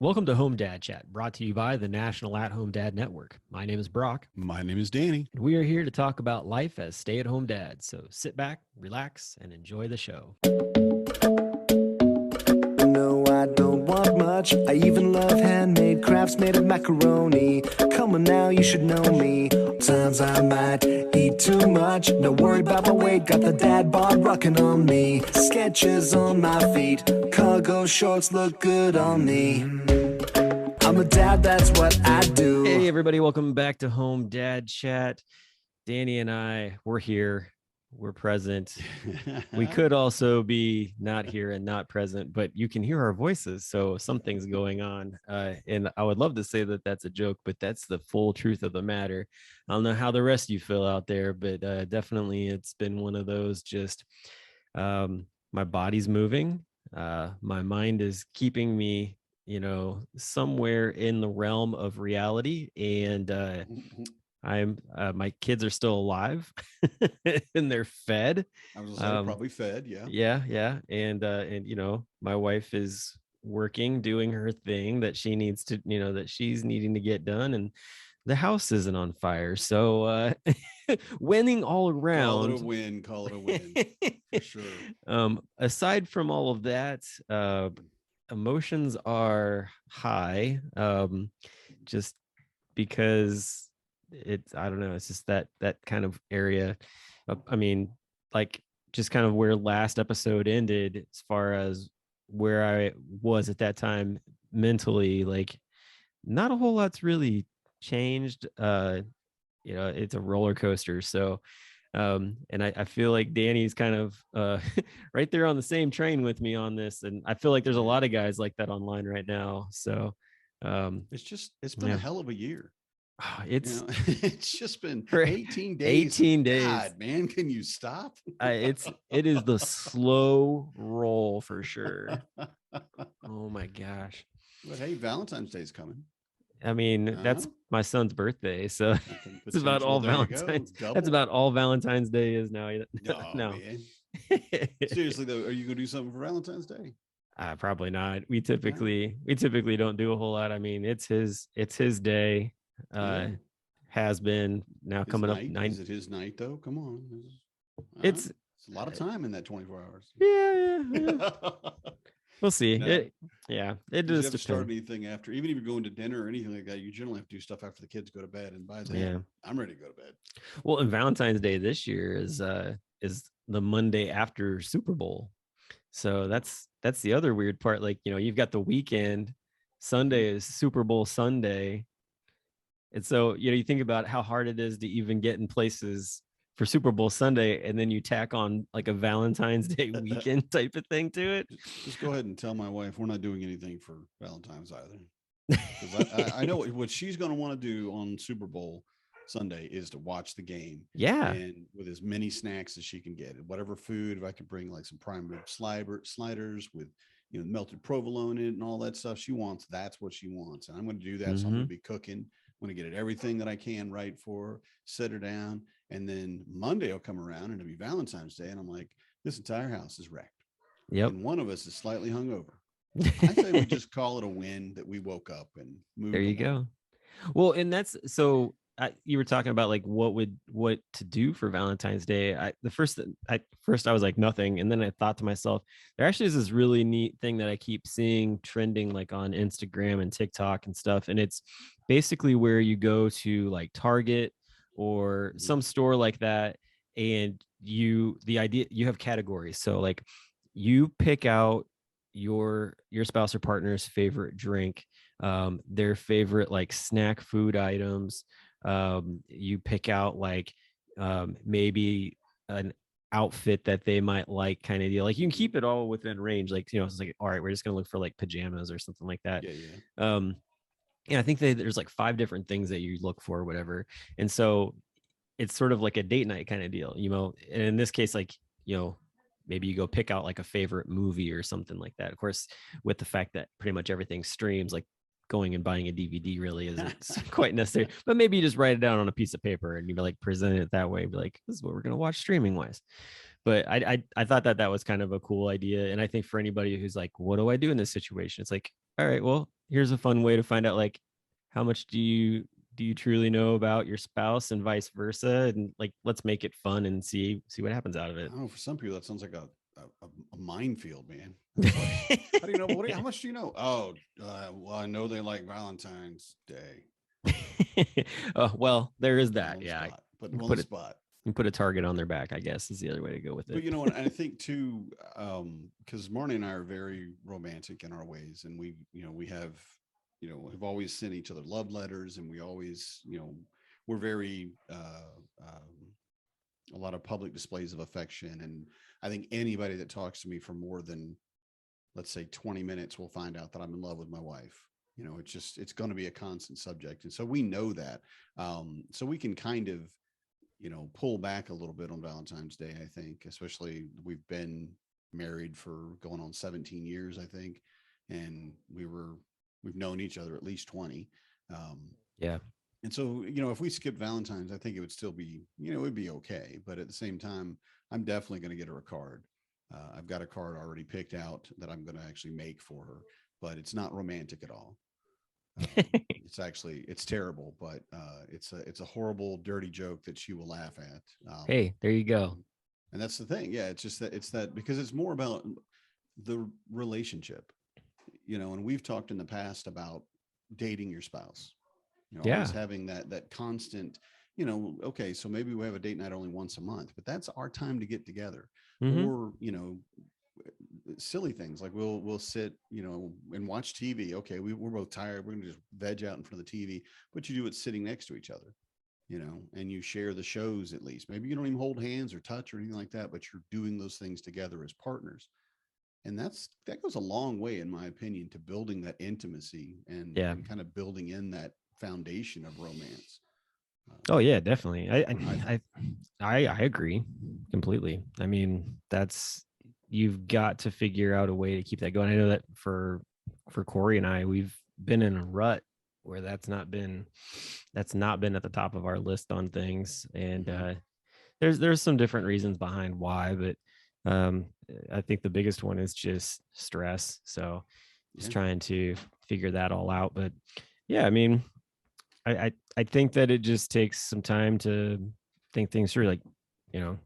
Welcome to Home Dad Chat, brought to you by the National At Home Dad Network. My name is Brock, My name is Danny. and we are here to talk about life as stay at home dads. So sit back, relax, and enjoy the show. No, I don't want much. I even love handmade crafts made of macaroni. Come on now, you should know me. Times I might eat too much. No worry about my weight, got the dad bod rocking on me. Sketches on my feet, cargo shorts look good on me. I'm a dad, that's what I do. Hey, everybody, welcome back to Home Dad Chat. Danny and we're here. We're present. We could also be not here and not present, but you can hear our voices. So something's going on. And I would love to say that that's a joke, but that's the full truth of the matter. I don't know how the rest of you feel out there, but definitely it's been one of those just my body's moving. My mind is keeping me, somewhere in the realm of reality. And I'm my kids are still alive and they're fed. I was gonna say probably fed, yeah. Yeah. And my wife is working, doing her thing that she needs to, that she's needing to get done, and the house isn't on fire. So winning all around. Call it a win. For sure. Aside from all of that, emotions are high. Just because I don't know, it's just that kind of area. I mean, like, just kind of where last episode ended, as far as where I was at that time mentally, like, not a whole lot's really changed. It's a roller coaster. So and I feel like Danny's kind of right there on the same train with me on this, and I feel like there's a lot of guys like that online right now. So it's been a hell of a year. It's it's just been 18 days. 18 days. God, man, can you stop? It is the slow roll for sure. Oh my gosh. But hey, Valentine's Day is coming. I mean, that's my son's birthday, so it's about all Valentine's. That's about all Valentine's Day is now. No. Man. Seriously though, are you gonna do something for Valentine's Day? Probably not. We typically don't do a whole lot. I mean, it's his day. Has been now his coming night. Up. Is it his night though? Come on. It's a lot of time in that 24 hours. Yeah. We'll see. No. It does have to start anything after, even if you're going to dinner or anything like that, you generally have to do stuff after the kids go to bed, and by then I'm ready to go to bed. Well, and Valentine's Day this year is the Monday after Super Bowl. So that's the other weird part. Like, you've got the weekend. Sunday is Super Bowl Sunday. And so, you think about how hard it is to even get in places for Super Bowl Sunday, and then you tack on like a Valentine's Day weekend type of thing to it. Just go ahead and tell my wife we're not doing anything for Valentine's either. Because I know what she's going to want to do on Super Bowl Sunday is to watch the game. Yeah. And with as many snacks as she can get, whatever food, if I could bring like some prime rib sliders with, melted provolone in it and all that stuff she wants, that's what she wants. And I'm going to do that. Mm-hmm. So I'm going to be cooking. I'm going to get it everything that I can right for her, set her down. And then Monday will come around and it'll be Valentine's Day. And I'm like, this entire house is wrecked. Yep. And one of us is slightly hungover. I say we just call it a win that we woke up and moved. There you go. Well, and that's so you were talking about like what to do for Valentine's Day. First I was like nothing, and then I thought to myself, there actually is this really neat thing that I keep seeing trending like on Instagram and TikTok and stuff, and it's basically where you go to like Target or some store like that, and you have categories. So like you pick out your spouse or partner's favorite drink, their favorite like snack food items. You pick out like maybe an outfit that they might like, kind of deal. Like you can keep it all within range. Like, it's like, all right, we're just gonna look for like pajamas or something like that. I think there's like 5 different things that you look for, whatever. And so it's sort of like a date night kind of deal, and in this case, like, maybe you go pick out like a favorite movie or something like that. Of course, with the fact that pretty much everything streams, like going and buying a DVD really isn't quite necessary, but maybe you just write it down on a piece of paper and you like present it that way, be like, this is what we're going to watch streaming wise. But I thought that was kind of a cool idea. And I think for anybody who's like, what do I do in this situation? It's like, all right, well, here's a fun way to find out, like, how much do you truly know about your spouse and vice versa, and like, let's make it fun and see what happens out of I it. don't know. For some people, that sounds like a minefield, man. It's like, how do you know? How much do you know? Oh, well, I know they like Valentine's Day. Oh, well, there is Put them that. on the Yeah, spot. Put you them can on the put it, spot. you can put a target on their back, I guess, is the other way to go with But it. you know, and I think too, because Marnie and I are very romantic in our ways, and we have, have always sent each other love letters, and we always, we're very a lot of public displays of affection, and I think anybody that talks to me for more than, let's say, 20 minutes will find out that I'm in love with my wife. It's going to be a constant subject, and so we know that, so we can kind of pull back a little bit on Valentine's Day. I think, especially we've been married for going on 17 years, I think, and we've known each other at least 20. Um, Yeah. and so, if we skip Valentine's, I think it would still be, it would be okay. But at the same time, I'm definitely going to get her a card. I've got a card already picked out that I'm going to actually make for her, but it's not romantic at all. It's terrible, but it's a horrible, dirty joke that she will laugh at. Hey, there you go. And that's the thing. Yeah, it's that because it's more about the relationship, and we've talked in the past about dating your spouse, always Yeah. having that constant, okay, so maybe we have a date night only once a month, but that's our time to get together. Mm-hmm. Or, silly things like we'll sit, and watch TV. Okay, we're both tired. We're gonna just veg out in front of the TV, but you do it sitting next to each other, and you share the shows at least. Maybe you don't even hold hands or touch or anything like that, but you're doing those things together as partners. And that goes a long way, in my opinion, to building that intimacy and, Yeah. and kind of building in that foundation of romance. Oh yeah, definitely. I I think. I I agree completely. I mean, that's, you've got to figure out a way to keep that going. I know that for Corey and I, we've been in a rut where that's not been at the top of our list on things, and there's some different reasons behind why, but um I think the biggest one is just stress. So just Yeah. trying to figure that all out. But yeah, I mean, I think that it just takes some time to think things through. Like,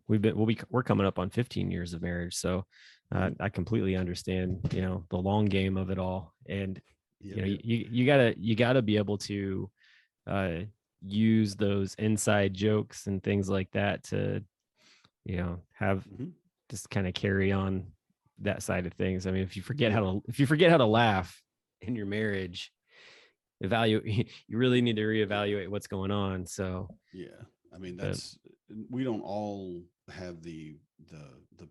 we're coming up on 15 years of marriage, so Mhm. I completely understand, the long game of it all. And Yep. Yep. you gotta be able to uh use those inside jokes and things like that to, have Mhm. just kind of carry on that side of things. I mean, Yeah. if you forget how to laugh in your marriage, evaluate you really need to reevaluate what's going on. So Yeah. I mean, but we don't all have the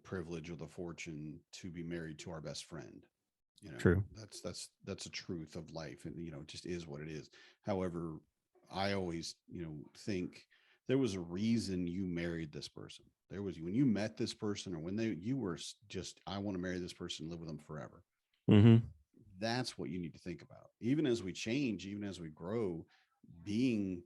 privilege or the fortune to be married to our best friend. true. That's a truth of life, and it just is what it is. However, I always, think there was a reason you married this person. There was, when you met this person, or when you were just, I want to marry this person, live with them forever. Mm-hmm. That's what you need to think about. Even as we change, even as we grow, being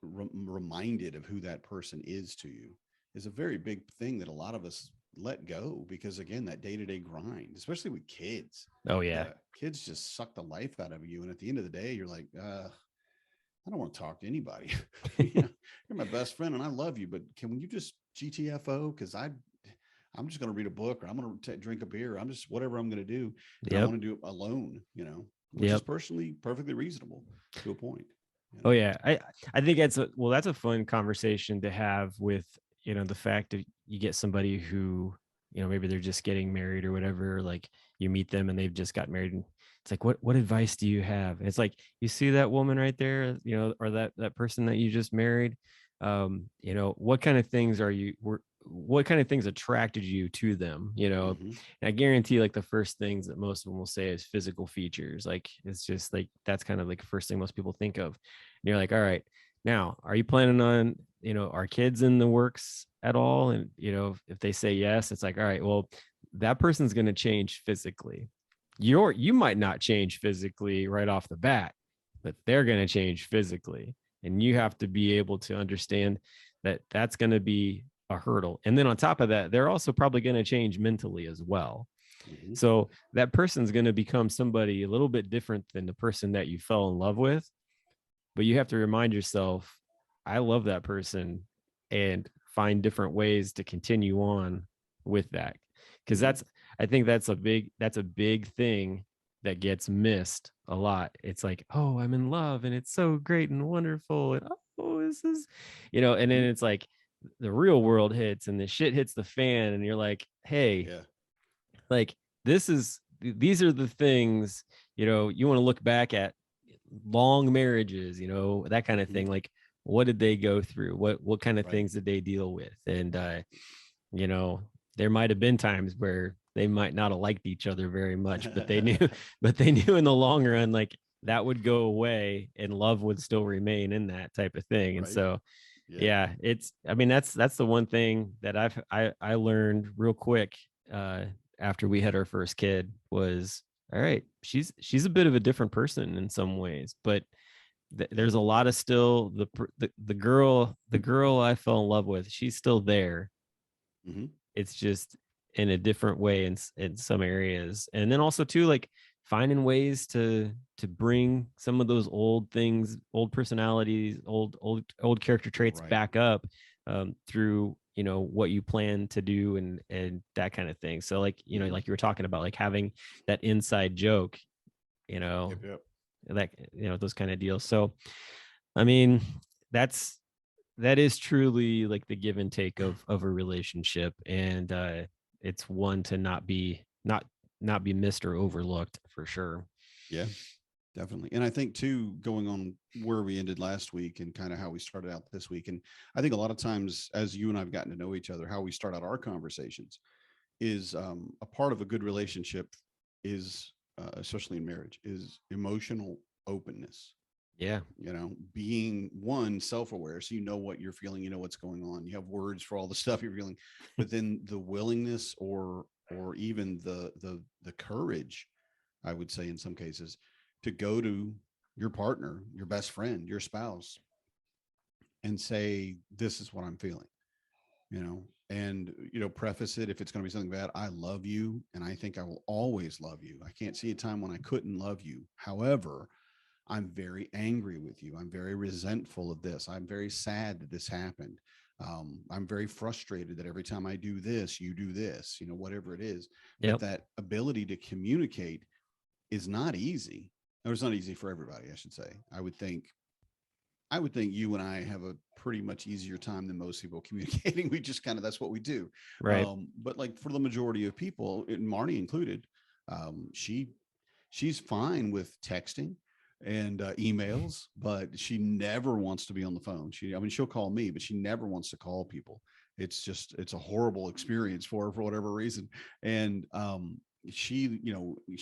reminded of who that person is to you is a very big thing that a lot of us let go, because again, that day-to-day grind, especially with kids, Oh yeah. kids just suck the life out of you. And at the end of the day, you're like, I don't want to talk to anybody. You're my best friend and I love you, but can you just GTFO? Because I'm just going to read a book, or I'm going to drink a beer. I'm just whatever I'm going to do. And I Yep. want to do it alone, which is Yep. personally perfectly reasonable to a point. Oh yeah. I think that's a fun conversation to have with, the fact that you get somebody who, maybe they're just getting married or whatever, like you meet them and they've just got married, and it's like, what advice do you have? And it's like, you see that woman right there, or that person that you just married. What kind of things what kind of things attracted you to them? Mm-hmm. And I guarantee, like, the first things that most of them will say is physical features. Like, it's just like, that's kind of like the first thing most people think of. And you're like, all right, now, are you planning on, our kids in the works at all? And, if they say yes, it's like, all right, well, that person's going to change physically. You might not change physically right off the bat, but they're going to change physically. And you have to be able to understand that that's going to be a hurdle. And then on top of that, they're also probably going to change mentally as well. Mm-hmm. So that person's going to become somebody a little bit different than the person that you fell in love with. But you have to remind yourself, I love that person, and find different ways to continue on with that. Because I think that's a big thing that gets missed a lot. It's like, oh, I'm in love and it's so great and wonderful. And oh, this is, and then it's like the real world hits and the shit hits the fan, and you're like, hey, like these are the things, you want to look back at long marriages, that kind of thing. Like, what did they go through? What kind of things did they deal with? And you know, there might have been times where they might not have liked each other very much, but they knew, in the long run, like that would go away and love would still remain in that type of thing. And so, yeah, that's the one thing that I learned real quick after we had our first kid was, all right, she's a bit of a different person in some ways, but there's a lot of still the girl I fell in love with, she's still there. It's just in a different way in some areas. And then also too, like finding ways to bring some of those old things, old personalities, old character traits back up through, what you plan to do and that kind of thing. So like, like you were talking about, like having that inside joke, that, those kind of deals. So, I mean, that is truly like the give and take of a relationship. And it's one to not be missed or overlooked for sure. Yeah, definitely. And I think too, going on where we ended last week and kind of how we started out this week. And I think a lot of times as you and I've gotten to know each other, how we start out our conversations is a part of a good relationship is, especially in marriage, is emotional openness. Yeah. Being one, self-aware, so you know what you're feeling, you know what's going on, you have words for all the stuff you're feeling, but then the willingness or even the courage, I would say in some cases, to go to your partner, your best friend, your spouse, and say, this is what I'm feeling, and preface it, if it's going to be something bad, I love you and I think I will always love you. I can't see a time when I couldn't love you. However, I'm very angry with you. I'm very resentful of this. I'm very sad that this happened. I'm very frustrated that every time I do this, you do this, whatever it is. But that ability to communicate is not easy. Or it's not easy for everybody, I should say. I would think you and I have a pretty much easier time than most people communicating. We just that's what we do. Right. But like for the majority of people, and Marnie included, she's fine with texting and emails, but she never wants to be on the phone. She'll call me, but she never wants to call people. It's a horrible experience for her for whatever reason. And she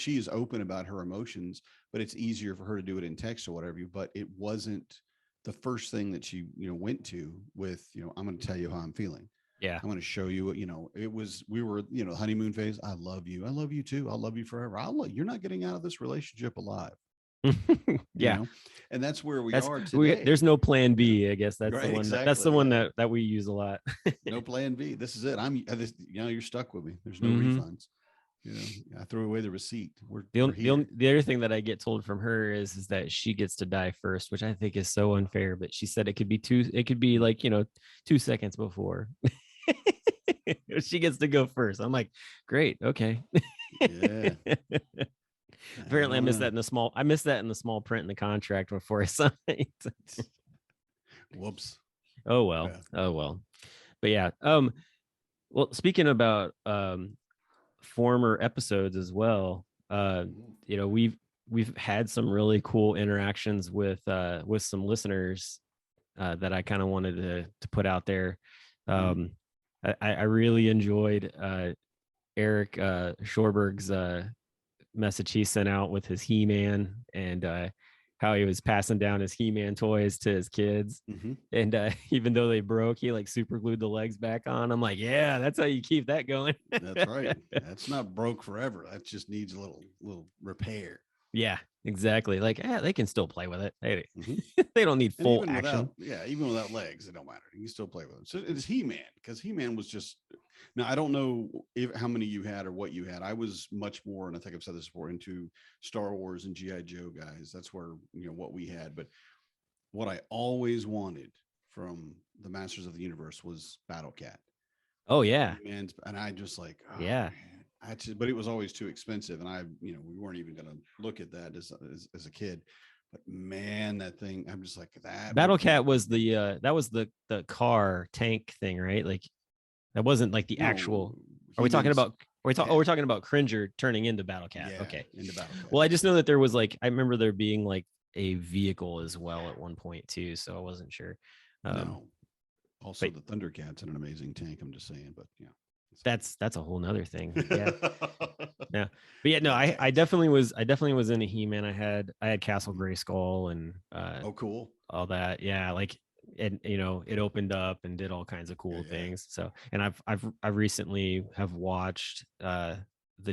is open about her emotions, but it's easier for her to do it in text or whatever. But it wasn't the first thing that she went to with, I'm going to tell you how I'm feeling. Yeah. I'm going to show you, we were, honeymoon phase. I love you. I love you too. I'll love you forever. You're not getting out of this relationship alive. Yeah. And that's where we are today. There's no plan B. I guess that's the one. Exactly. That's the one that we use a lot. No plan B. This is it. You're stuck with me. There's no refunds. I threw away the receipt. The other thing that I get told from her is that she gets to die first, which I think is so unfair. But she said it could be like 2 seconds before. She gets to go first. I'm like, great, okay. Yeah. Apparently, I missed that in the small print in the contract before I signed. Whoops. Oh well. Yeah. Oh well. But yeah. Well, speaking about former episodes as well, we've had some really cool interactions with some listeners that I kind of wanted to put out there. I really enjoyed Eric Schorberg's message he sent out with his He-Man and how he was passing down his He-Man toys to his kids. And even though they broke, he like super glued the legs back on. I'm like, yeah, that's how you keep that going. That's right. That's not broke forever. That just needs a little repair. Yeah, exactly. Like, they can still play with it. They don't need full action. Even without legs, it don't matter. You can still play with it. So it's He-Man, because He-Man was just Now, I don't know how many you had or what you had. I was much more, and I think I've said this before, into Star Wars and G.I. Joe guys. That's where, what we had. But what I always wanted from the Masters of the Universe was Battle Cat. Oh yeah. And I just like, oh, yeah. Man, but it was always too expensive. And we weren't even going to look at that as a kid. But man, that thing, I'm just like that. Battle Cat was that was the car tank thing, right? Like that wasn't like the actual. Are we talking about? We're talking about Cringer turning into Battle Cat. Yeah, okay. Into Battle Cat. Well, I just know that there was like, I remember there being like a vehicle as well at one point too, so I wasn't sure. No. Also, the Thundercat's an amazing tank. I'm just saying, but yeah. That's a whole nother thing. Yeah. Yeah. But yeah, no, I definitely was into He-Man. I had Castle Grayskull and oh, cool. All that. Yeah. Like, and it opened up and did all kinds of cool things. So, and I've recently have watched the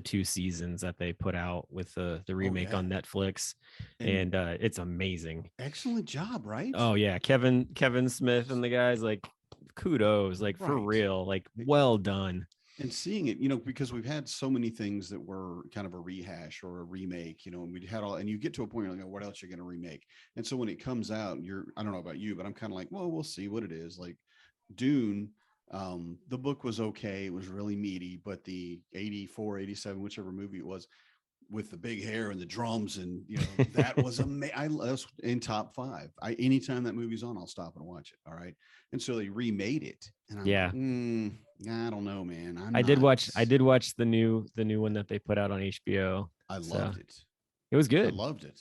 2 seasons that they put out with the remake on Netflix, and it's amazing. Excellent job, right? Oh yeah, Kevin Smith and the guys, like, kudos, like, for real, like, well done. And seeing it, because we've had so many things that were kind of a rehash or a remake, and we had and you get to a point, like, what else you're going to remake? And so when it comes out, I don't know about you, but I'm kind of like, well, we'll see what it is. Like Dune, the book was okay. It was really meaty, but the 84, 87, whichever movie it was, with the big hair and the drums, and that was amazing. I was in top 5. Anytime that movie's on, I'll stop and watch it. All right. And so they remade it, and I'm like, I don't know, man. I did watch the new one that they put out on HBO. I loved it. It was good. I loved it.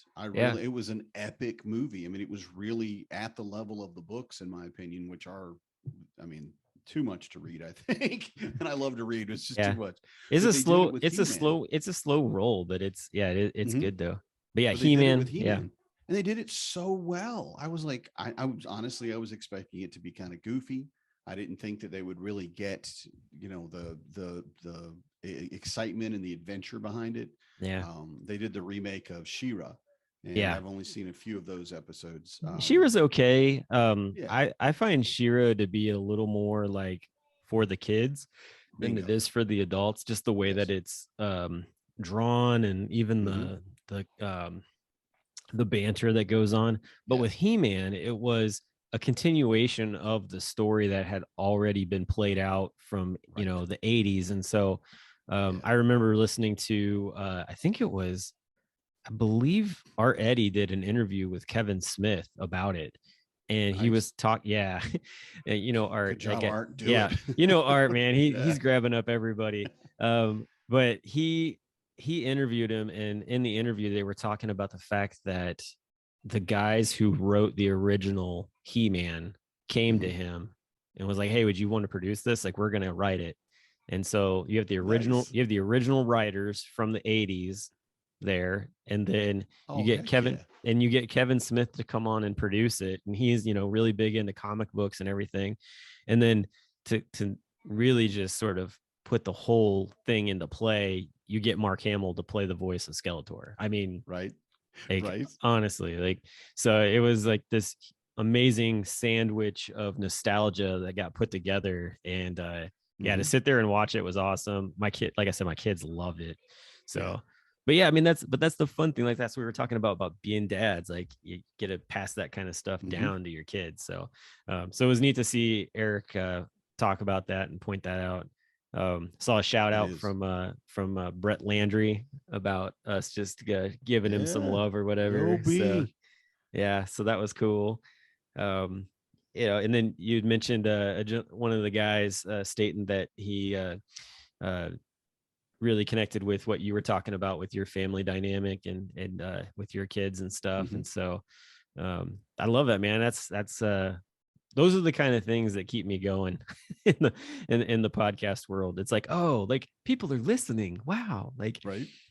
It was an epic movie. I mean, it was really at the level of the books, in my opinion, which are, too much to read, I think. And I love to read. It's just too much. It's a slow roll, but it's good though. But yeah, He-Man. And they did it so well. I was like, I was expecting it to be kind of goofy. I didn't think that they would really get, the excitement and the adventure behind it. Yeah. They did the remake of She-Ra. And I've only seen a few of those episodes. She-Ra's okay. I find She-Ra to be a little more like for the kids than it is for the adults. Just the way that it's drawn, and even the banter that goes on. But with He-Man, it was a continuation of the story that had already been played out from the 80s. And so I remember listening to I believe Art Eddie did an interview with Kevin Smith about it, and he was Art, Good job, Art. Art, man, he's grabbing up everybody. But he interviewed him, and in the interview they were talking about the fact that the guys who wrote the original He-Man came to him and was like, "Hey, would you want to produce this? Like, we're gonna write it." And so you have the original writers from the 80s there, and then you get Kevin Smith to come on and produce it, and he's really big into comic books and everything, and then to really just sort of put the whole thing into play, you get Mark Hamill to play the voice of Skeletor. I mean, honestly, like, so it was like this amazing sandwich of nostalgia that got put together, and to sit there and watch it was awesome. My kids loved it. So but yeah, I mean, that's the fun thing. Like, that's what we were talking about being dads. Like, you get to pass that kind of stuff down to your kids. So, so it was neat to see Eric talk about that and point that out. Saw a shout out from Brett Landry about us just giving him some love or whatever. So, so that was cool. And then you'd mentioned one of the guys stating that he really connected with what you were talking about with your family dynamic and with your kids and stuff. And so I love that, man. That's those are the kind of things that keep me going in the podcast world. It's like, oh, like, people are listening. Wow. Like,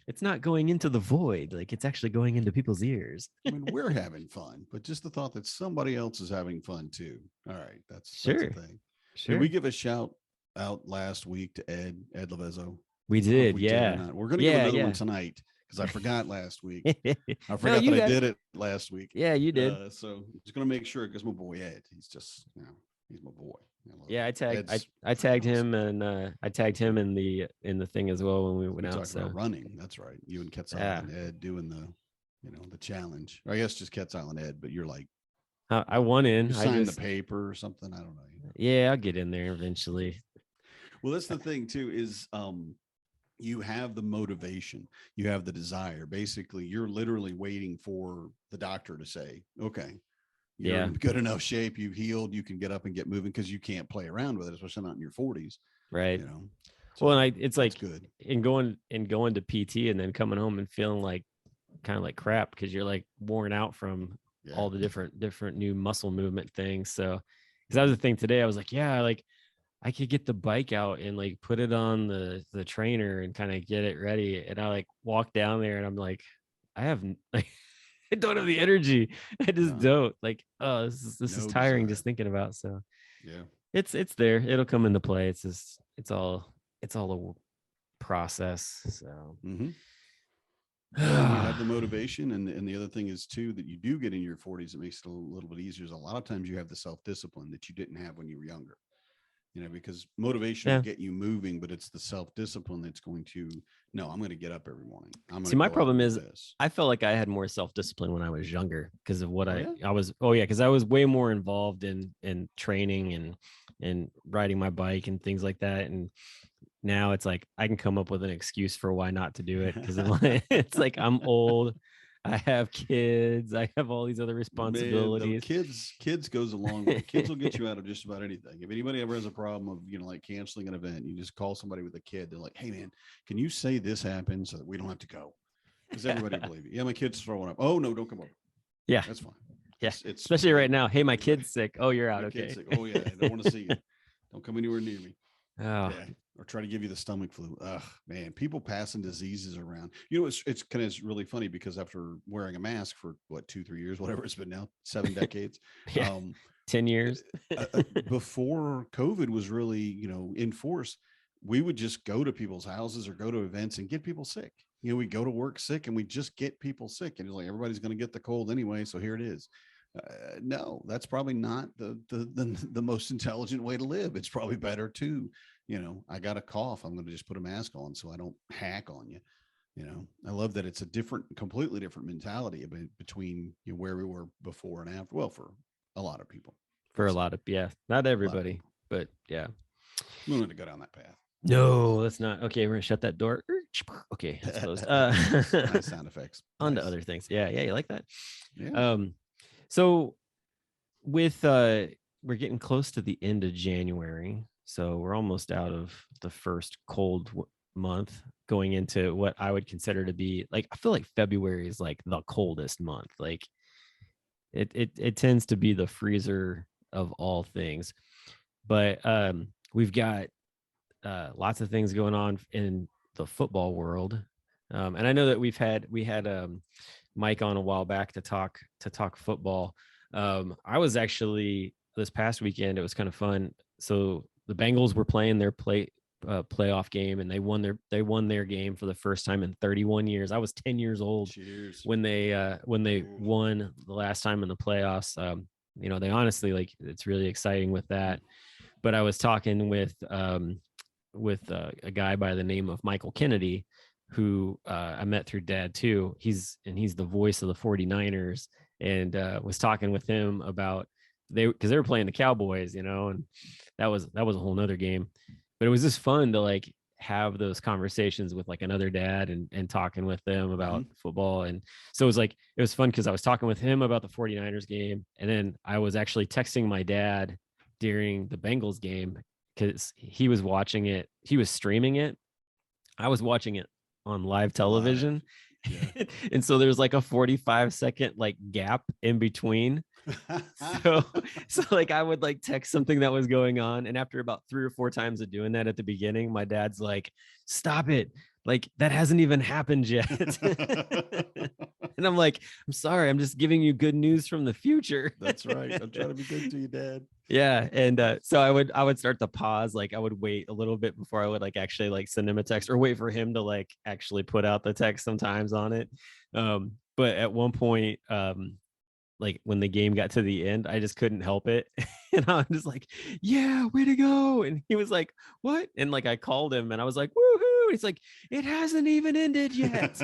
it's not going into the void. Like, it's actually going into people's ears. I mean, we're having fun, but just the thought that somebody else is having fun too. All right. That's the thing. Sure. Did we give a shout out last week to Ed Levezzo? We did. We're going to give another one tonight, because I forgot last week. I forgot I did it last week. Yeah, you did. So I'm just going to make sure, because my boy Ed, he's just, he's my boy. love Yeah, it. Ed's I freaking tagged awesome. him, and I tagged him in the thing as well when we went We out. talked about So running. That's right. You and Quetzal yeah, and Ed doing the, the challenge. Or I guess just Quetzal and Ed, but you're like, I won you in. I signed the just paper or something. I don't know. yeah, I'll get in there eventually. Well, that's the thing too, is you have the motivation, you have the desire. Basically, you're literally waiting for the doctor to say, okay, you're Yeah, in good enough shape, you've healed, you can get up and get moving, because you can't play around with it, especially not in your 40s, right. you know. Well, and So it's that's like good. going to PT and then coming home and feeling like kind of like crap because you're like worn out from Yeah. all the different new muscle movement things. So, because that was the thing today, I was like, yeah, like I could get the bike out and like put it on the trainer and kind of get it ready. And I like walk down there and I'm like, I have like I don't have the energy. I just No, don't like. Oh, this is no tiring just desire. thinking about. So Yeah. it's there. It'll come into play. It's just it's all a process. So Mm-hmm. Well, and you have the motivation, and the other thing is too that you do get in your 40s. It makes it a little bit easier. Is a lot of times you have the self discipline that you didn't have when you were younger. Because motivation will yeah. get you moving, but it's the self discipline that's going to. No, I'm going to get up every morning. I'm going See, to my go out problem and do is this. I felt like I had more self-discipline when I was younger because of what Oh yeah. I was. Oh yeah, because I was way more involved in training and riding my bike and things like that. And now it's like I can come up with an excuse for why not to do it because it's like I'm old, I have kids, I have all these other Man, no, responsibilities. kids goes along. Kids will get you out of just about anything. If anybody ever has a problem of, like canceling an event, you just call somebody with a kid. They're like, hey man, can you say this happened so that we don't have to go? Because everybody will believe you. Yeah, my kid's throwing up. Oh no, don't come over. Yeah, That's fine. yeah. It's Especially right whatever. now. Hey, my Right. kid's sick. Oh, you're out. My Okay. kid's sick. Oh yeah, I don't want to see you. Don't come anywhere near me. Oh, Yeah. Or try to give you the stomach flu. Ugh, man, people passing diseases around. It's kind of really funny because after wearing a mask for what, 2, 3 years, whatever it's been now, 7 decades, yeah. um, 10 years. before COVID was really, in force, we would just go to people's houses or go to events and get people sick. We go to work sick and we just get people sick. And it's like, everybody's going to get the cold anyway. So here it is. No, that's probably not the most intelligent way to live. It's probably better to, I got a cough. I'm going to just put a mask on so I don't hack on you. I love that it's a completely different mentality between where we were before and after. Well, for a lot of people, For I'll a say. lot of, yeah, not A lot of everybody, people. but yeah. We don't have to go down that path. No, let's not. Okay, we're gonna shut that door. Okay, it's closed. Nice sound effects. On to Nice. other things. Yeah, yeah, you like that? Yeah. So with we're getting close to the end of January, so we're almost out of the first cold month, going into what I would consider to be like, I feel like February is like the coldest month. Like it tends to be the freezer of all things. But we've got lots of things going on in the football world. And I know that we had Mike on a while back to talk football. I was actually, this past weekend, it was kind of fun. So the Bengals were playing their playoff game, and they won their game for the first time in 31 years. I was 10 years old. Cheers. When they won the last time in the playoffs. They honestly, like, it's really exciting with that. But I was talking with a guy by the name of Michael Kennedy, who I met through Dad too. He's the voice of the 49ers, and was talking with him about because they were playing the Cowboys, and that was a whole nother game. But it was just fun to like have those conversations with like another dad and talking with them about football. And so it was fun because I was talking with him about the 49ers game, and then I was actually texting my dad during the Bengals game because he was watching it. He was streaming it. I was watching it on live television. Yeah. And so there's like a 45-second like gap in between. so like I would like text something that was going on, and after about 3 or 4 times of doing that at the beginning, my dad's like, stop it, like that hasn't even happened yet. And I'm like, I'm sorry, I'm just giving you good news from the future. That's right, I'm trying to be good to you, Dad. Yeah. And so I would start to pause, like I would wait a little bit before I would like actually like send him a text, or wait for him to like actually put out the text sometimes on it. But at one point, like when the game got to the end, I just couldn't help it. And I'm just like, yeah, way to go. And he was like, what? And like I called him and I was like, woohoo. He's like, it hasn't even ended yet.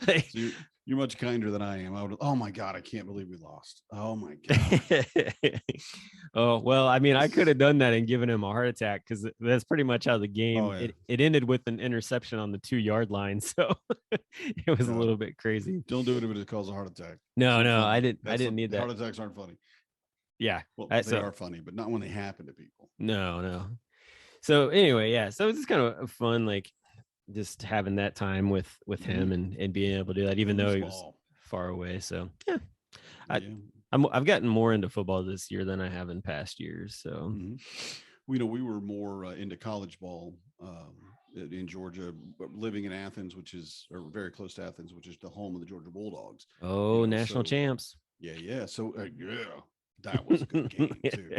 Like, So you're much kinder than I am. I would, oh my God, I can't believe we lost. Oh my God. oh, well, I mean, I could have done that and given him a heart attack because that's pretty much how the game Oh, yeah. it ended with an interception on the 2-yard line. So it was a little bit crazy. Don't do it if it causes a heart attack. No, I didn't need that. Heart attacks aren't funny. Yeah. Well, they are funny, but not when they happen to people. No. So anyway, yeah. So it's just kind of fun, like just having that time with him and being able to do that, even though he was far away. So yeah, I've gotten more into football this year than I have in past years. So we were more into college ball in Georgia, living in Athens, or very close to Athens, which is the home of the Georgia Bulldogs. Oh, national champs. Yeah. So that was a good game too.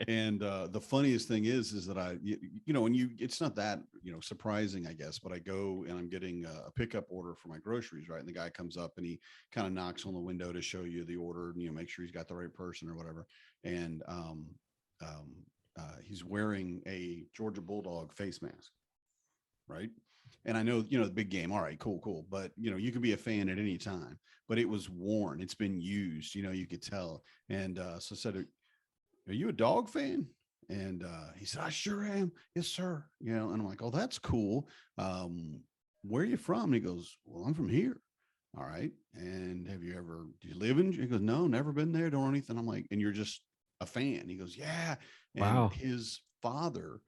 And the funniest thing is that it's not that, surprising, I guess, but I go and I'm getting a pickup order for my groceries, right? And the guy comes up and he kind of knocks on the window to show you the order and, make sure he's got the right person or whatever. And he's wearing a Georgia Bulldog face mask, right? And I know, the big game. All right, cool. But, you can be a fan at any time, but it was worn. It's been used, you could tell. And so I said, are you a dog fan? And he said, I sure am. Yes, sir. And I'm like, oh, that's cool. Where are you from? And he goes, well, I'm from here. All right. And do you live in? He goes, no, never been there. Don't know anything. I'm like, and you're just a fan. He goes, yeah. And wow. His father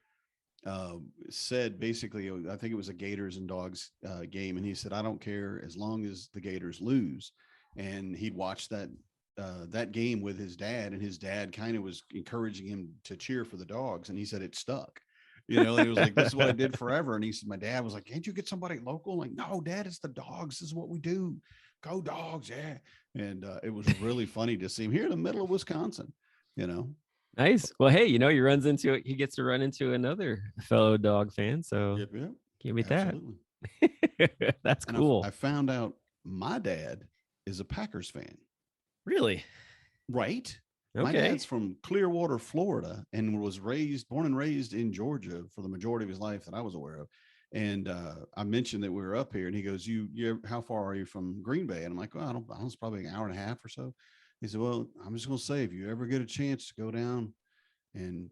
said basically, I think it was a Gators and Dogs game. And he said, I don't care as long as the Gators lose. And he'd watch that game with his dad, and his dad kind of was encouraging him to cheer for the Dogs. And he said, it stuck, and it was like, this is what I did forever. And he said, my dad was like, can't you get somebody local? I'm like, no, Dad, it's the Dogs. This is what we do. Go Dogs. Yeah. And it was really funny to see him here in the middle of Wisconsin, Nice. Well, hey, he gets to run into another fellow dog fan. So yep. Give me that. That's cool. I found out my dad is a Packers fan. Really? Right. Okay. My dad's from Clearwater, Florida, and was born and raised in Georgia for the majority of his life that I was aware of. And I mentioned that we were up here, and he goes, how far are you from Green Bay? And I'm like, well, I don't know, it's probably an hour and a half or so. He said, well, I'm just going to say, if you ever get a chance to go down and,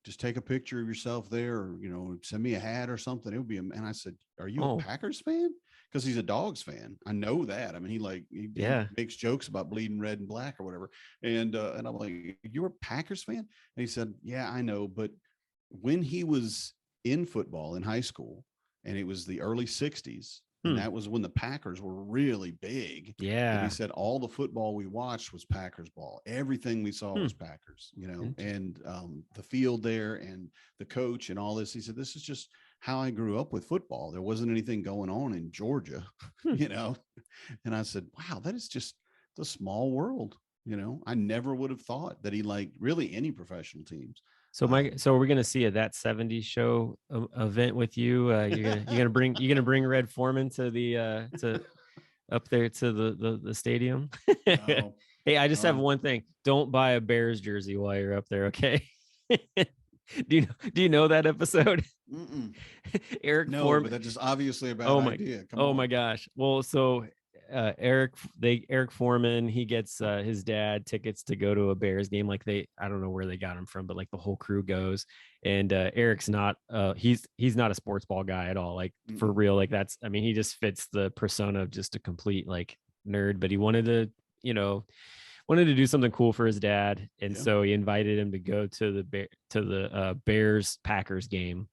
just take a picture of yourself there, or, send me a hat or something, it would be, and I said, are you a Packers fan? Because he's a Dogs fan. I know that. I mean, he makes jokes about bleeding red and black or whatever. And I'm like, you're a Packers fan? And he said, yeah, I know. But when he was in football in high school, and it was the early 60s, and that was when the Packers were really big. Yeah. And he said all the football we watched was Packers ball. Everything we saw was Packers, and the field there and the coach and all this. He said, this is just how I grew up with football. There wasn't anything going on in Georgia, And I said, wow, that is just the small world. I never would have thought that he liked really any professional teams. So we're gonna see That 70s Show event with you. You're gonna bring Red Foreman to the up there to the stadium. Oh. Hey, I just have one thing: don't buy a Bears jersey while you're up there, okay? Do you know that episode? Eric Foreman, but that's just obviously a bad idea. Come on. My gosh! Well, so Eric Foreman, he gets his dad tickets to go to a Bears game. Like I don't know where they got him from, but like the whole crew goes. And Eric's not he's not a sports ball guy at all. Like for real. Like he just fits the persona of just a complete like nerd. But he wanted to do something cool for his dad, and so he invited him to go to the Bears Packers game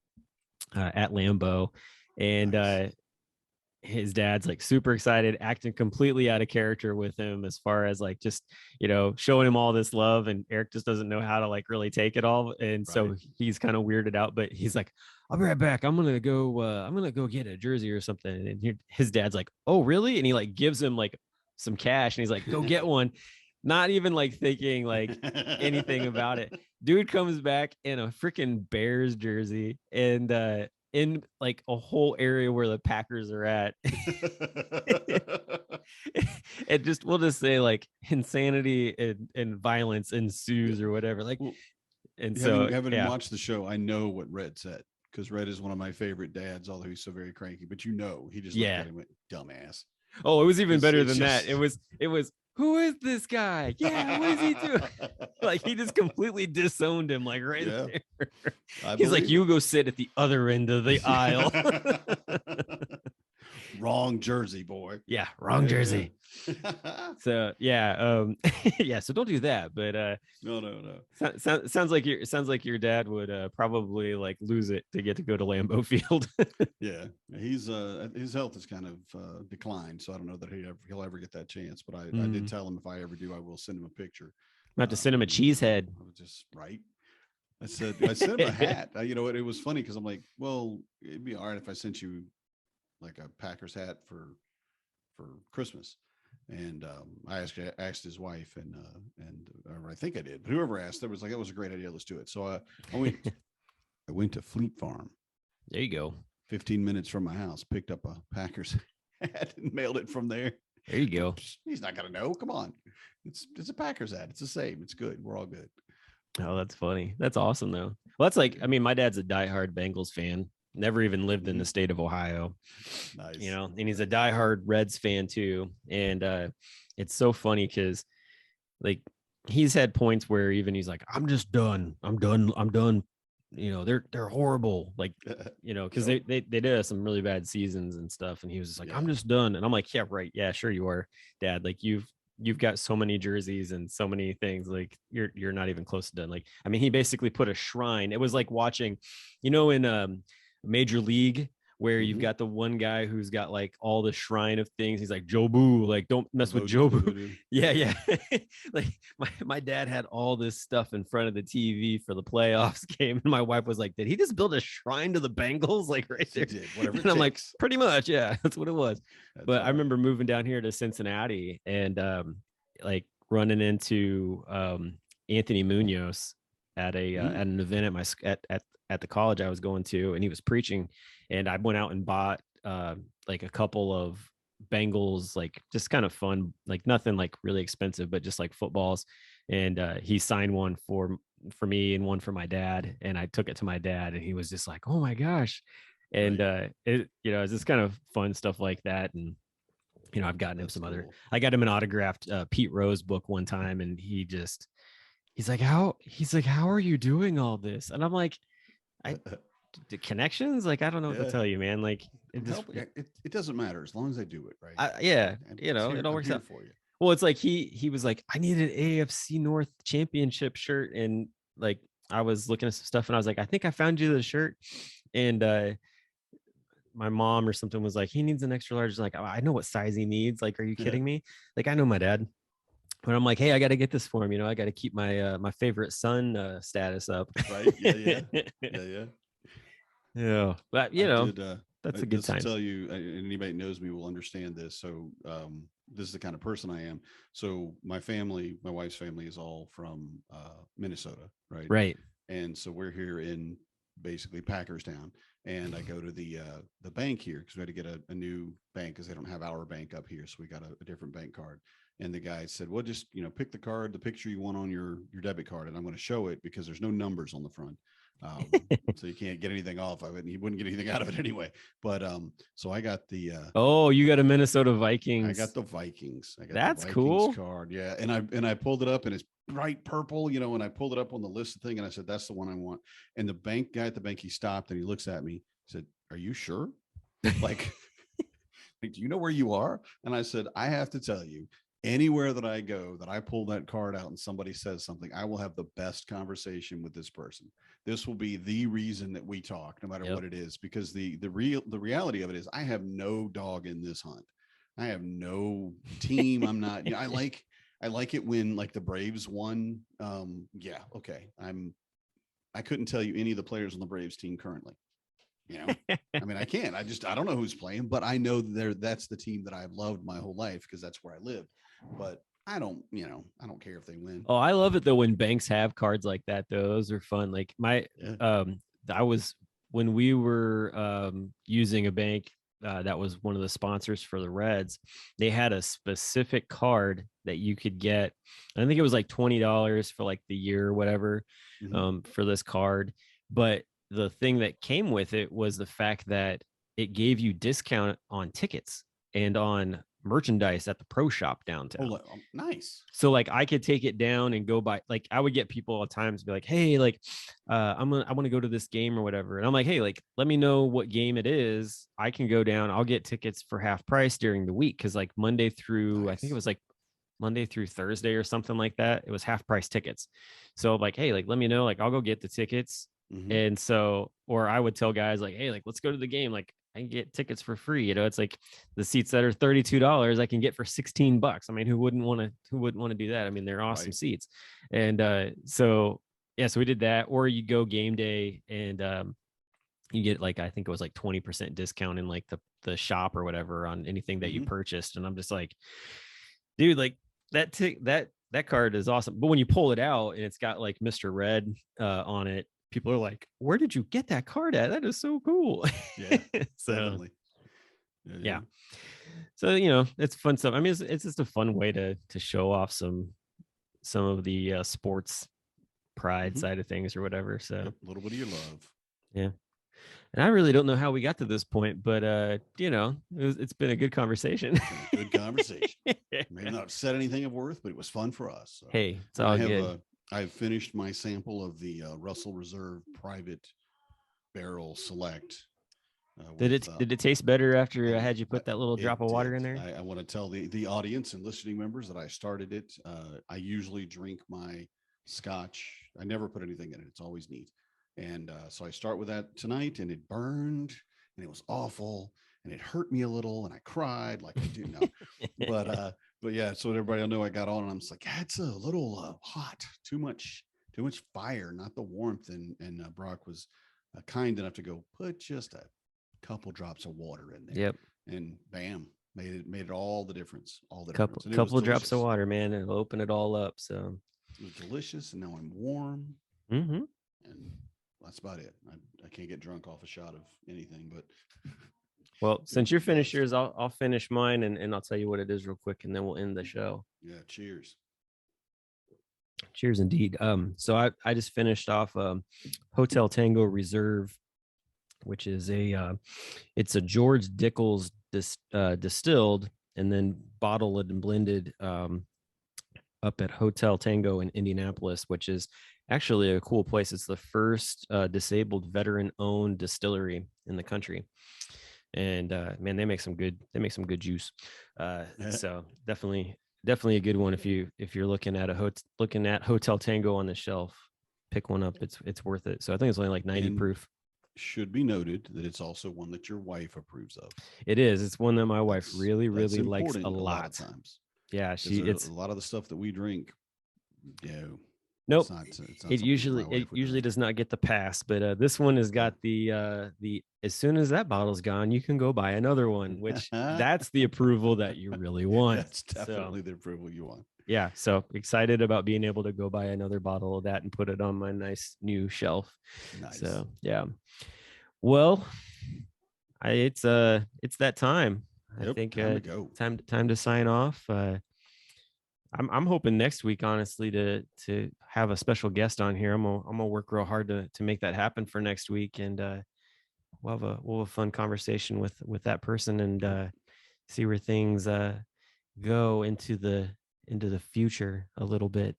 at Lambeau, and nice. His dad's like super excited, acting completely out of character with him as far as like just showing him all this love, and Eric just doesn't know how to like really take it all, and so he's kind of weirded out. But he's like, I'll be right back. I'm gonna go get a jersey or something. And his dad's like, oh really? And he like gives him like some cash, and he's like, go get one. Not even like thinking like anything about it. Dude comes back in a freaking Bears jersey, and in like a whole area where the Packers are at. it just we'll just say like insanity and violence ensues or whatever. Like, Well, and so having yeah. watched the show, I know what Red said because Red is one of my favorite dads, although he's so very cranky. But he just looked at him and went, "Dumbass." Oh, it was even better than just... that. It was who is this guy? Yeah, what is he doing? Like he just completely disowned him, like right there. He's like, you go sit at the other end of the aisle. Wrong jersey, boy. Yeah, wrong jersey. So yeah, yeah. So don't do that. But no. Sounds like your dad would probably like lose it to get to go to Lambeau Field. Yeah, he's his health has kind of declined, so I don't know that he'll ever get that chance. But I did tell him if I ever do, I will send him a picture. I have to send him a cheese head. I was just right. I sent him a hat. You know, it was funny because I'm like, well, it'd be all right if I sent you like a Packers hat for Christmas. And I asked his wife, and or I think I did, but whoever asked, that was like, that was a great idea. Let's do it. So I went to Fleet Farm. There you go. 15 minutes from my house, picked up a Packers hat and mailed it from there. There you go. He's not gonna know. Come on, it's a Packers hat. It's the same. It's good. We're all good. Oh, that's funny. That's awesome though. Well, that's like, I mean, my dad's a diehard Bengals fan. Never even lived in the state of Ohio. Nice. You know, and he's a diehard Reds fan too. And it's so funny because like he's had points where even he's like, I'm just done. I'm done. You know, they're horrible. Like, you know, because they did some really bad seasons and stuff. And he was just like, I'm just done. And I'm like, yeah, right. Yeah, sure you are, Dad. Like you've got so many jerseys and so many things. Like you're not even close to done. Like, I mean, he basically put a shrine. It was like watching, you know, in Major League where you've got the one guy who's got like all the shrine of things. He's like, Jobu, like don't mess with Jobu. Yeah. Like my dad had all this stuff in front of the TV for the playoffs game. And my wife was like, did he just build a shrine to the Bengals? Like right there. And I'm like, pretty much. Yeah, that's what it was. But I remember moving down here to Cincinnati and like running into Anthony Munoz at an event at the college I was going to, and he was preaching, and I went out and bought like a couple of Bengals, like just kind of fun, like nothing like really expensive, but just like footballs. And he signed one for me and one for my dad, and I took it to my dad, and he was just like, oh my gosh. And it, you know, it's just kind of fun stuff like that. And you know, I've gotten him some other, I got him an autographed Pete Rose book one time, and he's like, how are you doing all this? And I'm like, the connections, like I don't know what to tell you, man. Like it doesn't matter as long as I do it right. You know, it all works out for you. Well, it's like he was like, I need an AFC North championship shirt, and like I was looking at some stuff, and I was like, I think I found you the shirt, and my mom or something was like, he needs an extra large. Like, I know what size he needs. Like, are you kidding me? Like, I know my dad. But I'm like, hey, I got to get this for him. You know, I got to keep my my favorite son status up. Right? Yeah. Yeah, but you know, that's a good time. To tell you, anybody that knows me will understand this. So this is the kind of person I am. So my wife's family is all from Minnesota, right? Right. And so we're here in basically Packerstown, and I go to the bank here because we had to get a new bank because they don't have our bank up here, so we got a different bank card. And the guy said, well, just, you know, pick the card, the picture you want on your debit card, and I'm going to show it because there's no numbers on the front. So you can't get anything off of it, and he wouldn't get anything out of it anyway. But so I got the you got a Minnesota Vikings. I got the Vikings. I got That's the Vikings cool card. Yeah. And I pulled it up, and it's bright purple, you know, and I pulled it up on the list thing, and I said, that's the one I want. And the bank guy at the bank, he stopped and he looks at me, said, are you sure? Like, do you know where you are? And I said, I have to tell you, anywhere that I go, that I pull that card out and somebody says something, I will have the best conversation with this person. This will be the reason that we talk, no matter what it is, because the reality of it is I have no dog in this hunt. I have no team. I'm not, you know, I like it when like the Braves won. Yeah. Okay. I couldn't tell you any of the players on the Braves team currently. You know, I mean, I can't. I don't know who's playing, but I know that's the team that I've loved my whole life because that's where I live. But I don't care if they win. Oh, I love it though when banks have cards like that though. Those are fun. Like I was when we were using a bank that was one of the sponsors for the Reds. They had a specific card that you could get. I think it was like $20 for like the year or whatever, for this card. But the thing that came with it was the fact that it gave you discount on tickets and on merchandise at the pro shop downtown. Oh, nice. So like I could take it down and go by, like I would get people all the time to be like, hey, like I want to go to this game or whatever. And I'm like, hey, like let me know what game it is. I can go down. I'll get tickets for half price during the week. Cause like Monday through, I think it was like Monday through Thursday or something like that. It was half price tickets. So like, hey, like let me know, like I'll go get the tickets. And so, or I would tell guys like, hey, like let's go to the game. Like I can get tickets for free. You know, it's like the seats that are $32 I can get for $16. I mean, who wouldn't want to do that? I mean, they're awesome seats. And so yeah, so we did that. Or you go game day and you get like, I think it was like 20% discount in like the shop or whatever on anything that you purchased. And I'm just like, dude, like that card is awesome. But when you pull it out and it's got like Mr. Red on it, people are like, where did you get that card at? That is so cool. Yeah. So Definitely. Yeah. So, you know, it's fun stuff. I mean, it's just a fun way to show off some of the sports pride side of things or whatever. So a little bit of your love. Yeah. And I really don't know how we got to this point, but you know, it's been a good conversation. Good conversation. Maybe not said anything of worth, but it was fun for us. So. Hey, it's all good. I've finished my sample of the Russell Reserve Private Barrel Select. Did it taste better after I had you put that little drop of water in there? I want to tell the audience and listening members that I started it. I usually drink my scotch. I never put anything in it. It's always neat. And so I start with that tonight, and it burned, and it was awful, and it hurt me a little, and I cried like I do now. But yeah, so everybody will know I got on, and I'm just like, it's a little hot, too much fire, not the warmth. And Brock was kind enough to go put just a couple drops of water in there. Yep. And bam, made it all the difference. Couple drops of water, man, and it'll open it all up. So it was delicious, and now I'm warm. And that's about it. I can't get drunk off a shot of anything, but. Well, since you're finished yours, I'll finish mine and I'll tell you what it is real quick, and then we'll end the show. Yeah. Cheers. Cheers indeed. So I just finished off Hotel Tango Reserve, which is it's a George Dickel's distilled and then bottled and blended up at Hotel Tango in Indianapolis, which is actually a cool place. It's the first disabled veteran-owned distillery in the country. And man, they make some good juice. So definitely a good one if you're looking at Hotel Tango on the shelf. Pick one up. It's worth it. So I think it's only like 90 proof. Should be noted that it's also one that your wife approves of. It is. It's one that my wife really likes a lot of times. Yeah, it's a lot of the stuff that we drink. Nope. It's not it usually does not get the pass, but this one has got the as soon as that bottle's gone, you can go buy another one, which that's the approval that you really want. That's definitely the approval you want. Yeah, so excited about being able to go buy another bottle of that and put it on my nice new shelf. Nice. So yeah. Well, it's that time. Yep, I think time to go. Time to sign off. I'm hoping next week, honestly, to have a special guest on here. I'm gonna work real hard to make that happen for next week, and we'll have a fun conversation with that person and see where things go into the future a little bit.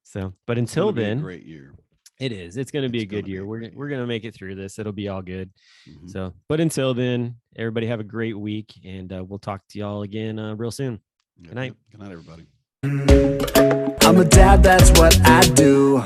So, but until then, great year. It is. It's going to be a good year. We're going to make it through this. It'll be all good. So, but until then, everybody have a great week, and we'll talk to y'all again real soon. Good night. Good night, everybody. I'm a dad, that's what I do.